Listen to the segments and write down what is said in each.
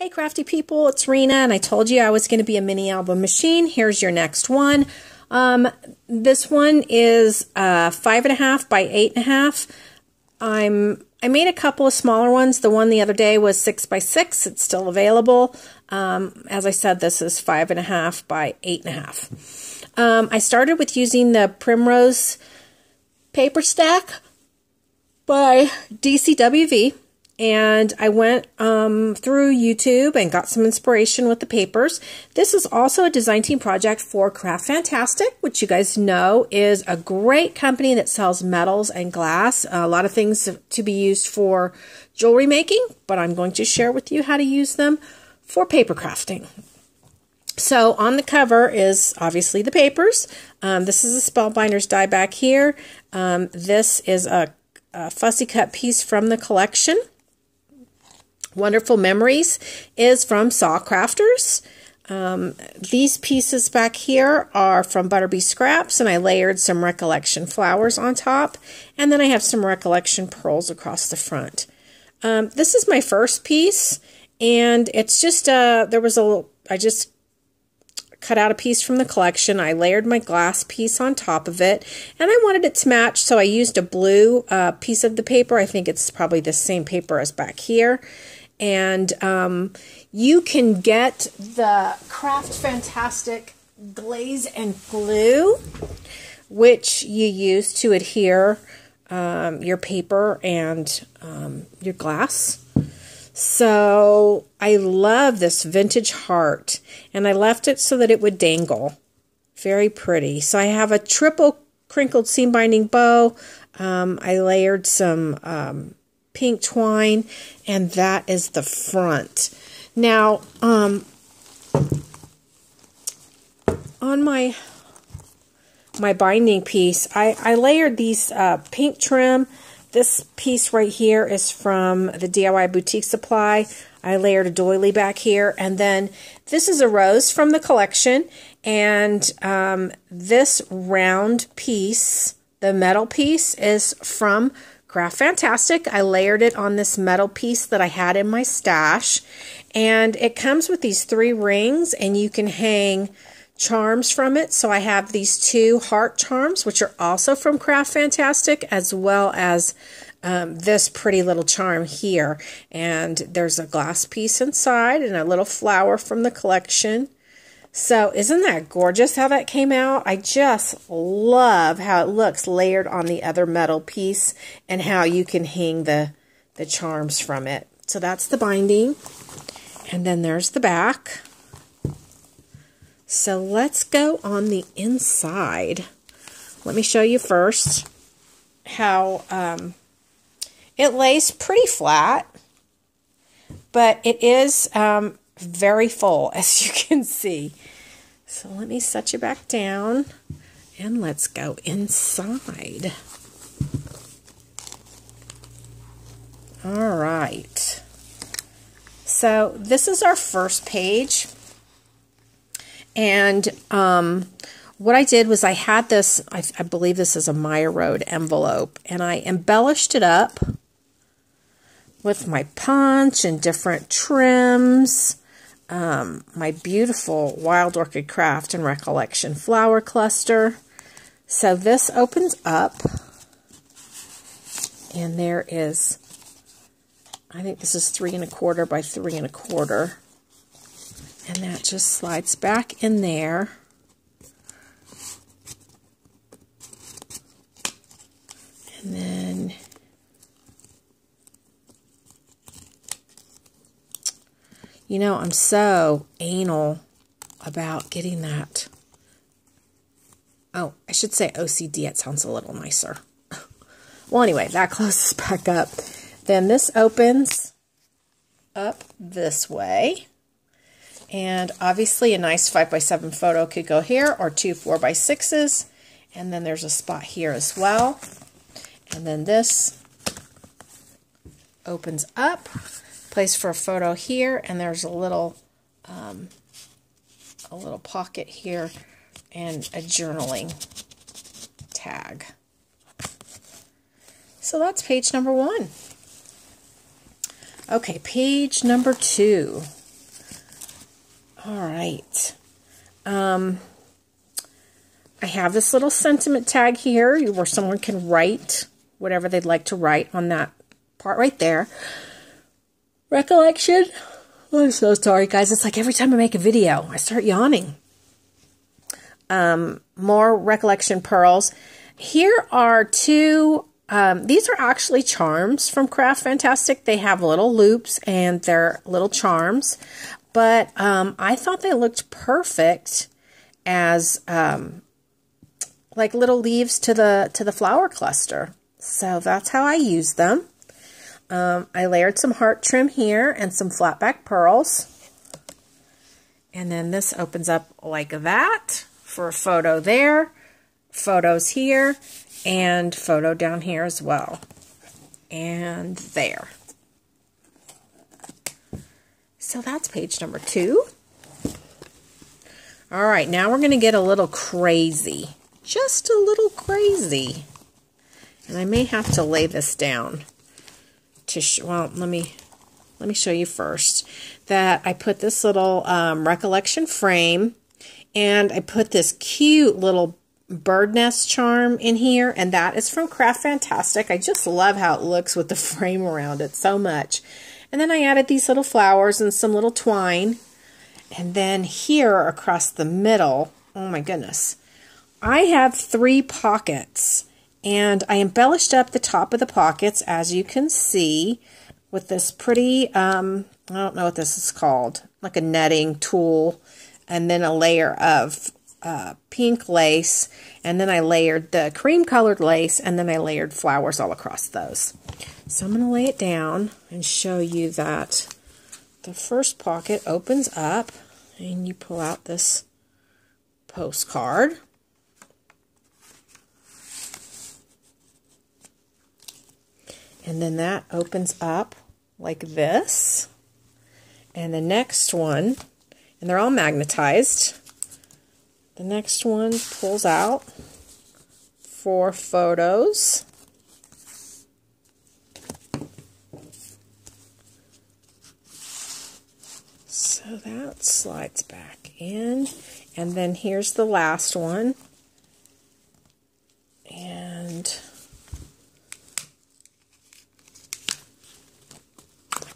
Hey crafty people, it's Rena, and I told you I was going to be a mini album machine. Here's your next one. This one is 5.5 by 8.5. I made a couple of smaller ones. The one the other day was 6 by 6. It's still available. As I said, this is 5.5 by 8.5. I started with using the Primrose paper stack by DCWV. And I went through YouTube and got some inspiration with the papers. This is also a design team project for Craft Fantastic, which you guys know is a great company that sells metals and glass. A lot of things to be used for jewelry making, but I'm going to share with you how to use them for paper crafting. So on the cover is obviously the papers. This is a Spellbinders die back here. This is a fussy cut piece from the collection. Wonderful Memories is from Saw Crafters. These pieces back here are from Butterbee Scraps, and I layered some Recollection flowers on top, and then I have some Recollection pearls across the front. This is my first piece, and it's just I just cut out a piece from the collection. I layered my glass piece on top of it, and I wanted it to match, so I used a blue piece of the paper. I think it's probably the same paper as back here. And you can get the Craft Fantastic glaze and glue, which you use to adhere your paper and your glass. So I love this vintage heart, and I left it so that it would dangle. Very pretty. So I have a triple crinkled seam binding bow. I layered some pink twine, and that is the front. Now, on my binding piece, I layered these pink trim. This piece right here is from the DIY Boutique Supply. I layered a doily back here, and then this is a rose from the collection, and this round piece, the metal piece, is from Craft Fantastic. I layered it on this metal piece that I had in my stash, and it comes with these 3 rings, and you can hang charms from it. So I have these 2 heart charms, which are also from Craft Fantastic, as well as this pretty little charm here. And there's a glass piece inside and a little flower from the collection. So isn't that gorgeous how that came out? I just love how it looks layered on the other metal piece and how you can hang the charms from it. So that's the binding. And then there's the back. So let's go on the inside. Let me show you first how it lays pretty flat, but it is very full, as you can see. So let me set you back down, and let's go inside. All right. So this is our first page. And what I did was I had this, I believe this is a Maya Road envelope, and I embellished it up with my punch and different trims. My beautiful Wild Orchid Craft and Recollection flower cluster. So this opens up, and there is, I think this is 3 1/4 by 3 1/4, and that just slides back in there. And then you know, I'm so anal about getting that. Oh, I should say OCD. It sounds a little nicer. Well, anyway, that closes back up. Then this opens up this way. And obviously a nice 5 by 7 photo could go here, or 2 4 by 6s. And then there's a spot here as well. And then this opens up. Place for a photo here, and there's a little pocket here and a journaling tag. So that's page number 1. Okay, page number 2. All right. I have this little sentiment tag here where someone can write whatever they'd like to write on that part right there. Recollection. Oh, I'm so sorry, guys. It's like every time I make a video, I start yawning. More recollection pearls. Here are two, these are actually charms from Craft Fantastic. They have little loops and they're little charms. But I thought they looked perfect as like little leaves to the flower cluster. So that's how I use them. I layered some heart trim here and some flat back pearls. And then this opens up like that for a photo there, photos here, and photo down here as well. And there. So that's page number 2. All right, now we're going to get a little crazy. Just a little crazy. And I may have to lay this down to well, let me show you first that I put this little recollection frame, and I put this cute little bird nest charm in here, and that is from Craft Fantastic. I just love how it looks with the frame around it so much. And then I added these little flowers and some little twine. And then here across the middle, oh my goodness, I have 3 pockets. And I embellished up the top of the pockets, as you can see, with this pretty, I don't know what this is called, like a netting tool, and then a layer of pink lace, and then I layered the cream-colored lace, and then I layered flowers all across those. So I'm going to lay it down and show you that the first pocket opens up, and you pull out this postcard. And then that opens up like this. And the next one, and they're all magnetized, the next one pulls out 4 photos. So that slides back in. And then here's the last one. And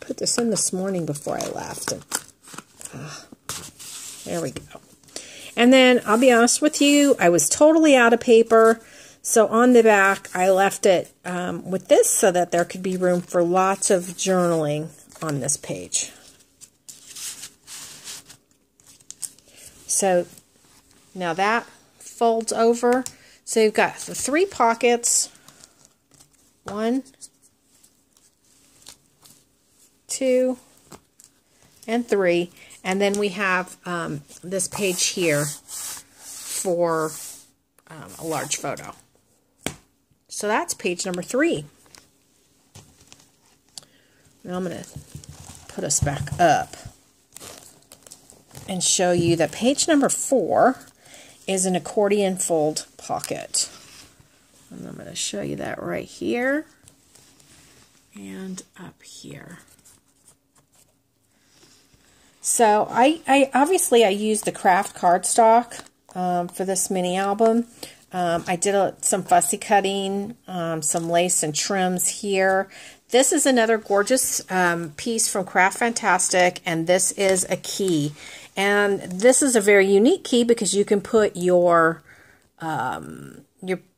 put this in this morning before I left. And, there we go. And then I'll be honest with you, I was totally out of paper. So on the back, I left it with this so that there could be room for lots of journaling on this page. So now that folds over. So you've got the 3 pockets. 1, 2, and 3, and then we have this page here for a large photo. So that's page number 3. Now I'm going to put us back up and show you that page number 4 is an accordion fold pocket. And I'm going to show you that right here and up here. So I obviously used the craft cardstock for this mini album. I did some fussy cutting, some lace and trims here. This is another gorgeous piece from Craft Fantastic, and this is a key. And this is a very unique key because you can put your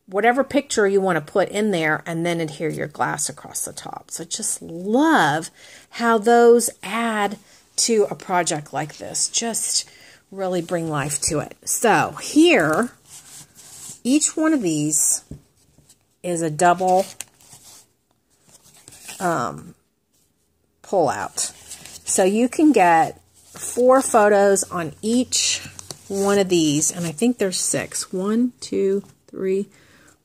whatever picture you want to put in there and then adhere your glass across the top. So just love how those add to a project like this. Just really bring life to it. So here, each one of these is a double pull out. So you can get 4 photos on each one of these, and I think there's 6. 1, 2, 3,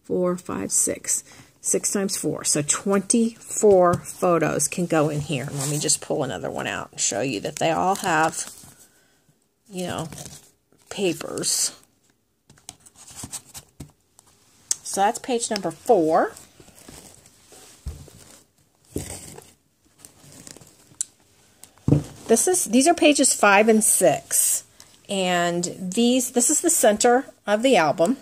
4, 5, 6. 6 times 4. So 24 photos can go in here. Let me just pull another one out and show you that they all have, you know, papers. So that's page number 4. These are pages 5 and 6. And this is the center of the album.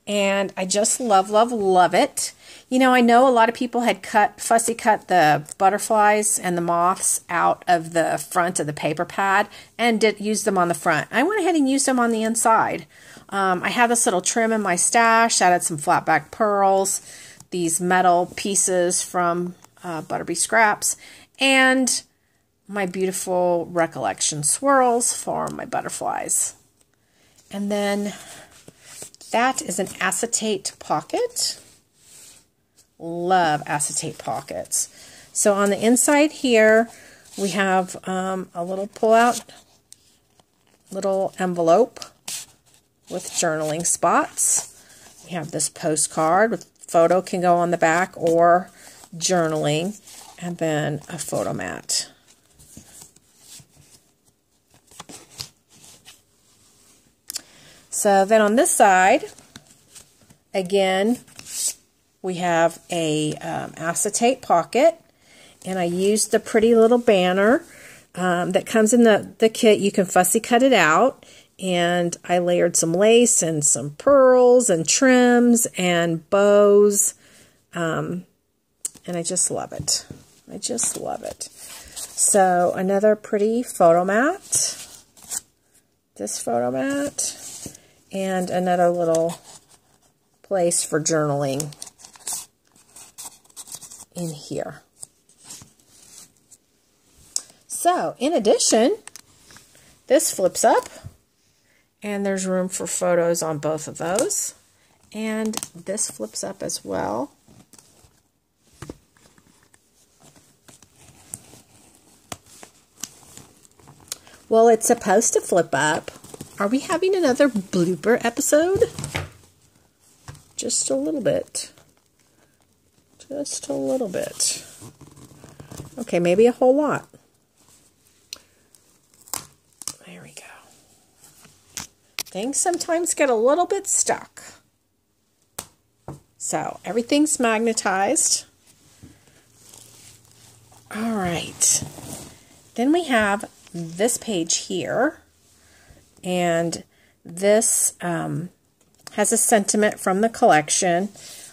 And I just love, love, love it. You know, I know a lot of people had fussy cut the butterflies and the moths out of the front of the paper pad and use them on the front. I went ahead and used them on the inside. I had this little trim in my stash, added some flat back pearls, these metal pieces from Butterbee Scraps, and my beautiful Recollection swirls for my butterflies. And then that is an acetate pocket. Love acetate pockets. So on the inside here, we have a little pull-out little envelope with journaling spots. We have this postcard with photo can go on the back or journaling, and then a photo mat. So then on this side, again, we have a acetate pocket, and I used the pretty little banner that comes in the kit. You can fussy cut it out, and I layered some lace and some pearls and trims and bows, and I just love it. I just love it. So another pretty photo mat, this photo mat, and another little place for journaling in here. So in addition, this flips up and there's room for photos on both of those, and this flips up as well. Well, it's supposed to flip up. Are we having another blooper episode? Just a little bit. Just a little bit. Okay, maybe a whole lot. There we go. Things sometimes get a little bit stuck. So, everything's magnetized. All right. Then we have this page here. And this has a sentiment from the collection,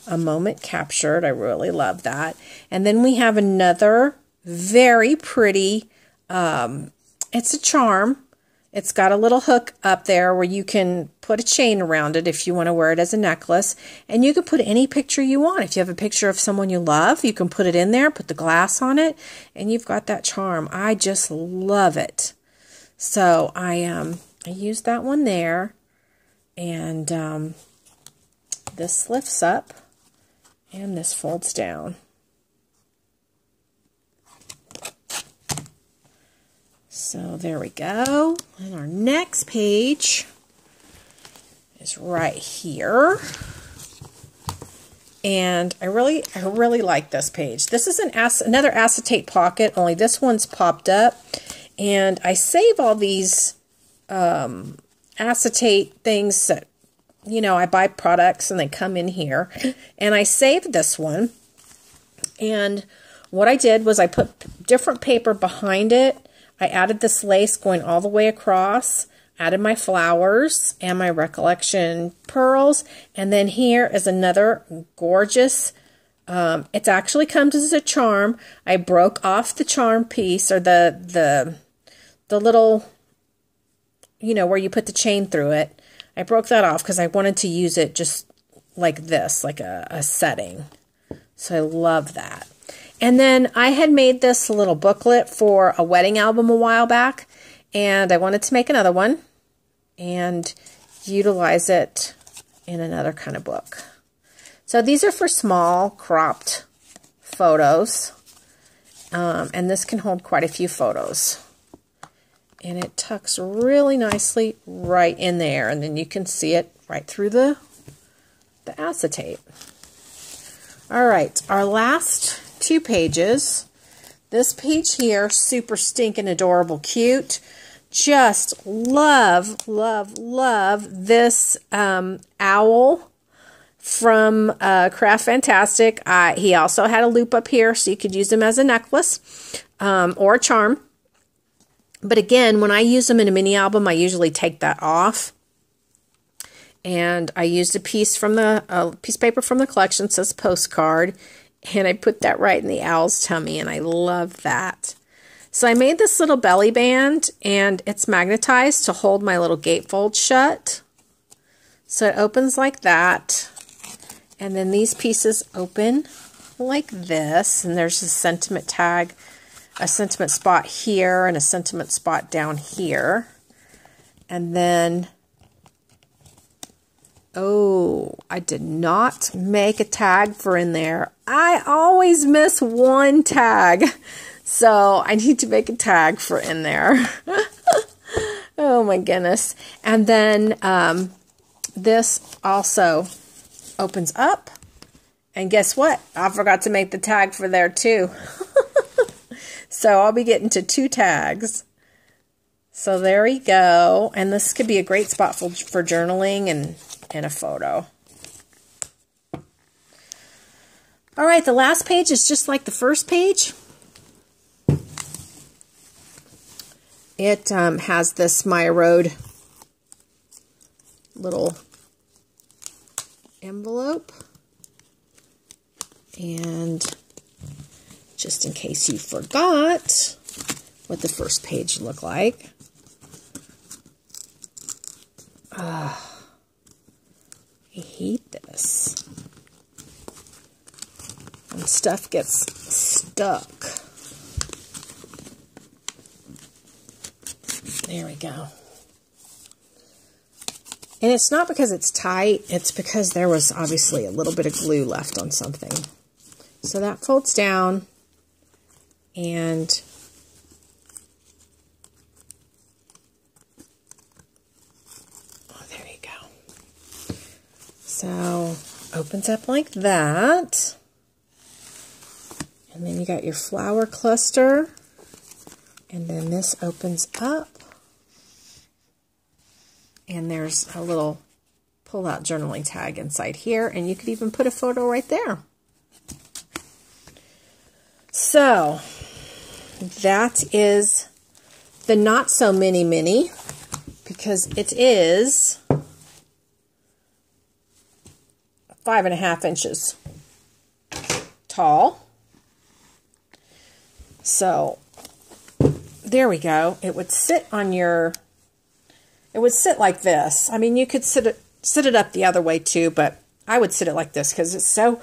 a moment captured. I really love that. And then we have another very pretty, it's a charm. It's got a little hook up there where you can put a chain around it if you want to wear it as a necklace. And you can put any picture you want. If you have a picture of someone you love, you can put it in there, put the glass on it, and you've got that charm. I just love it. So I used that one there, and this lifts up and this folds down. So there we go. And our next page is right here. And I really like this page. This is another acetate pocket, only this one's popped up. And I save all these acetate things that, you know, I buy products and they come in here. And I saved this one. And what I did was I put different paper behind it. I added this lace going all the way across, added my flowers and my Recollection pearls. And then here is another gorgeous, it actually comes as a charm. I broke off the charm piece, or the little, you know, where you put the chain through it. I broke that off because I wanted to use it just like this, like a setting. So I love that. And then I had made this little booklet for a wedding album a while back, and I wanted to make another one and utilize it in another kind of book. So these are for small cropped photos, and this can hold quite a few photos. And it tucks really nicely right in there, and then you can see it right through the acetate. All right, our last two pages. This page here, super stinking adorable cute. Just love, love, love this owl from Craft Fantastic. He also had a loop up here, so you could use them as a necklace or a charm. But again, when I use them in a mini album, I usually take that off. And I used a piece from the piece of paper from the collection, it says postcard, and I put that right in the owl's tummy, and I love that. So I made this little belly band, and it's magnetized to hold my little gatefold shut. So it opens like that, and then these pieces open like this, and there's a sentiment tag, a sentiment spot here, and a sentiment spot down here. And then, oh, I did not make a tag for in there. I always miss one tag, so I need to make a tag for in there. Oh my goodness. And then this also opens up, and guess what? I forgot to make the tag for there too. So I'll be getting to 2 tags. So there we go. And this could be a great spot for journaling and a photo. All right, the last page is just like the first page. It has this My Road little envelope. And just in case you forgot what the first page looked like. I hate this. And stuff gets stuck. There we go. And it's not because it's tight, it's because there was obviously a little bit of glue left on something. So that folds down, and oh, there you go. So opens up like that, and then you got your flower cluster, and then this opens up, and there's a little pull-out journaling tag inside here, and you could even put a photo right there. So that is the not so mini, because it is 5.5 inches tall. So there we go. It would sit on your, it would sit like this. I mean, you could sit it up the other way too, but I would sit it like this because it's so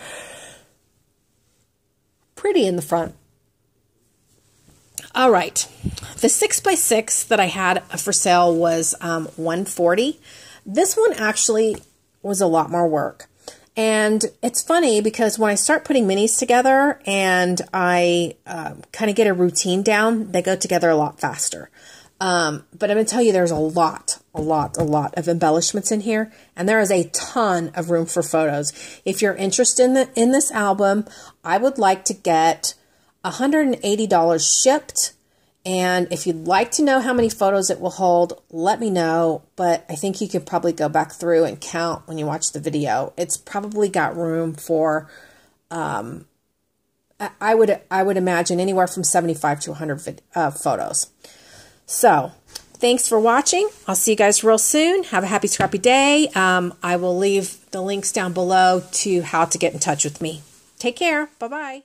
pretty in the front. All right, the 6x6 that I had for sale was $140. This one actually was a lot more work. And it's funny because when I start putting minis together and I kind of get a routine down, they go together a lot faster. But I'm going to tell you there's a lot of embellishments in here, and there is a ton of room for photos. If you're interested in this album, I would like to get $180 shipped. And if you'd like to know how many photos it will hold, let me know. But I think you could probably go back through and count when you watch the video. It's probably got room for, I would imagine anywhere from 75 to 100 photos. So thanks for watching. I'll see you guys real soon. Have a happy scrappy day. I will leave the links down below to how to get in touch with me. Take care. Bye-bye.